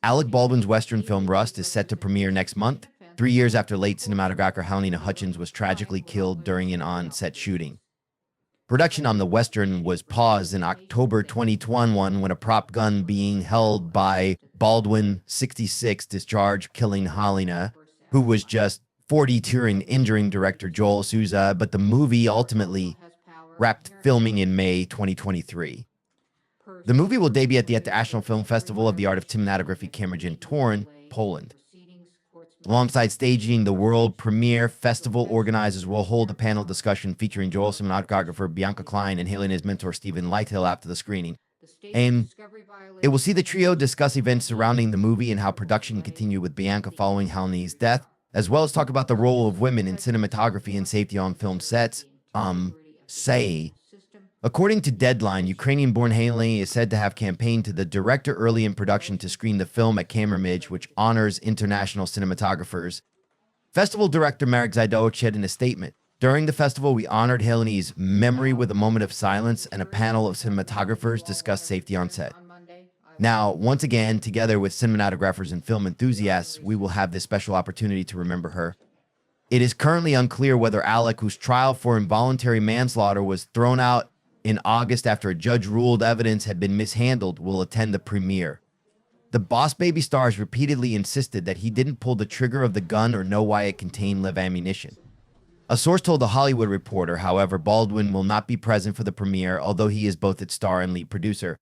Alec Baldwin's Western film Rust is set to premiere next month, 3 years after late cinematographer Halyna Hutchins was tragically killed during an on-set shooting. Production on the Western was paused in October 2021 when a prop gun being held by Baldwin, 66, discharged, killing Halyna, who was just 42, and injuring director Joel Souza, but the movie ultimately wrapped filming in May 2023. The movie will debut at the International Film Festival of the Art of Cinematography Camerimage, Poland. Alongside staging the world premiere, festival organizers will hold a panel discussion featuring Joel cinematographer Bianca Cline and Halyna's mentor Stephen Lighthill after the screening. And it will see the trio discuss events surrounding the movie and how production continued with Bianca following Halyna's death, as well as talk about the role of women in cinematography and safety on film sets. According to Deadline, Ukrainian-born Halyna is said to have campaigned to the director early in production to screen the film at Camerimage, which honors international cinematographers. Festival director Marek Zajdowic said in a statement, "During the festival, we honored Halyna's memory with a moment of silence, and a panel of cinematographers discussed safety on set. Now, once again, together with cinematographers and film enthusiasts, we will have this special opportunity to remember her." It is currently unclear whether Alec, whose trial for involuntary manslaughter was thrown out in August after a judge ruled evidence had been mishandled, will attend the premiere. The Boss Baby star has repeatedly insisted that he didn't pull the trigger of the gun or know why it contained live ammunition. A source told The Hollywood Reporter, however, Baldwin will not be present for the premiere, although he is both its star and lead producer.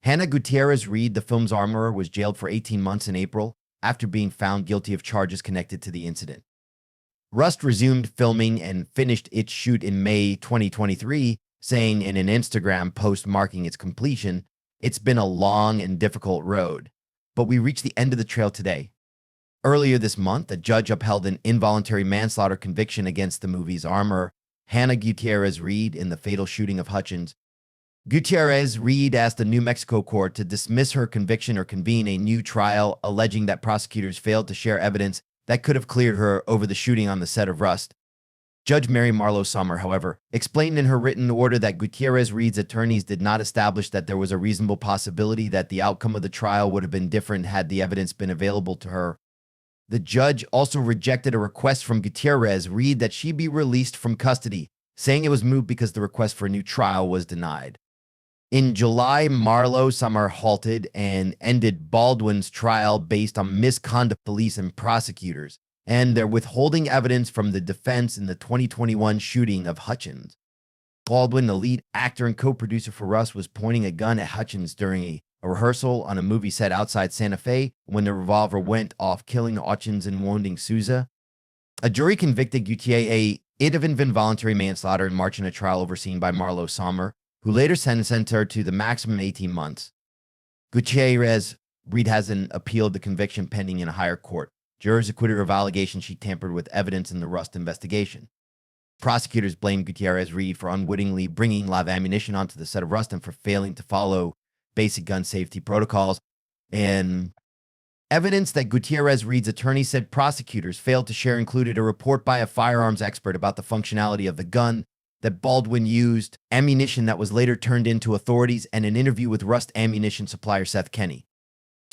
Hannah Gutierrez-Reed, the film's armorer, was jailed for 18 months in April after being found guilty of charges connected to the incident. Rust resumed filming and finished its shoot in May 2023, saying in an Instagram post marking its completion, "It's been a long and difficult road, but we reached the end of the trail today." Earlier this month, a judge upheld an involuntary manslaughter conviction against the movie's armorer, Hannah Gutierrez-Reed, in the fatal shooting of Hutchins. Gutierrez-Reed asked the New Mexico court to dismiss her conviction or convene a new trial, alleging that prosecutors failed to share evidence that could have cleared her over the shooting on the set of Rust. Judge Mary Marlowe Sommer, however, explained in her written order that Gutierrez-Reed's attorneys did not establish that there was a reasonable possibility that the outcome of the trial would have been different had the evidence been available to her. The judge also rejected a request from Gutierrez-Reed that she be released from custody, saying it was moot because the request for a new trial was denied. In July, Marlowe Sommer halted and ended Baldwin's trial based on misconduct of police and prosecutors, and they're withholding evidence from the defense in the 2021 shooting of Hutchins. Baldwin, the lead actor and co-producer for Rust, was pointing a gun at Hutchins during a rehearsal on a movie set outside Santa Fe when the revolver went off, killing Hutchins and wounding Souza. A jury convicted Gutierrez of involuntary manslaughter in March in a trial overseen by Marlowe Sommer, who later sentenced her to the maximum 18 months. Gutierrez-Reed hasn't appealed the conviction pending in a higher court. Jurors acquitted her of allegations she tampered with evidence in the Rust investigation. Prosecutors blamed Gutierrez-Reed for unwittingly bringing live ammunition onto the set of Rust and for failing to follow basic gun safety protocols. And evidence that Gutierrez-Reed's attorney said prosecutors failed to share included a report by a firearms expert about the functionality of the gun that Baldwin used, ammunition that was later turned into authorities, and an interview with Rust ammunition supplier Seth Kenney.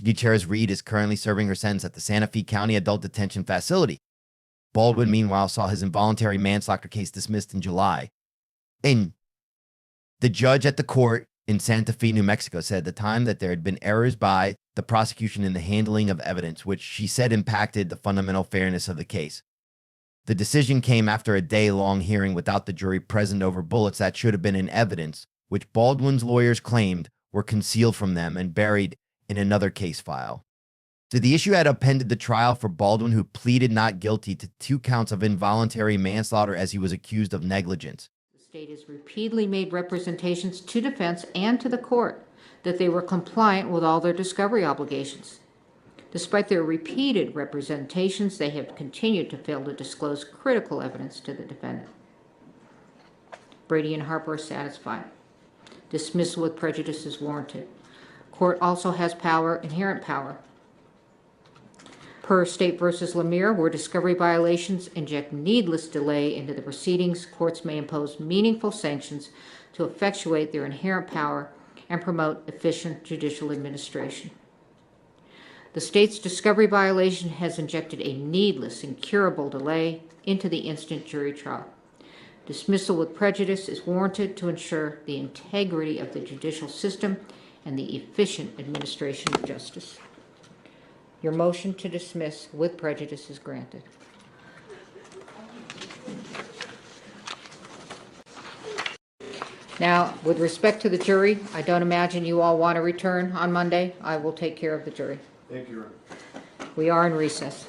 Gutierrez-Reed is currently serving her sentence at the Santa Fe County Adult Detention Facility. Baldwin, meanwhile, saw his involuntary manslaughter case dismissed in July. And the judge at the court in Santa Fe, New Mexico, said at the time that there had been errors by the prosecution in the handling of evidence, which she said impacted the fundamental fairness of the case. The decision came after a day-long hearing without the jury present over bullets that should have been in evidence, which Baldwin's lawyers claimed were concealed from them and buried in another case file. So the issue had upended the trial for Baldwin, who pleaded not guilty to 2 counts of involuntary manslaughter as he was accused of negligence. The state has repeatedly made representations to defense and to the court that they were compliant with all their discovery obligations. Despite their repeated representations, they have continued to fail to disclose critical evidence to the defendant. Brady and Harper are satisfied. Dismissal with prejudice is warranted. Court also has power, inherent power. Per State v. Lemire, where discovery violations inject needless delay into the proceedings, courts may impose meaningful sanctions to effectuate their inherent power and promote efficient judicial administration. The state's discovery violation has injected a needless, incurable delay into the instant jury trial. Dismissal with prejudice is warranted to ensure the integrity of the judicial system and the efficient administration of justice. Your motion to dismiss with prejudice is granted. Now, with respect to the jury, I don't imagine you all want to return on Monday. I will take care of the jury. Thank you, Your Honor. We are in recess.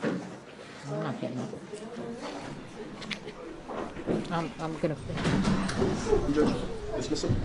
I'm not getting up. I'm going to... Judge, dismiss him.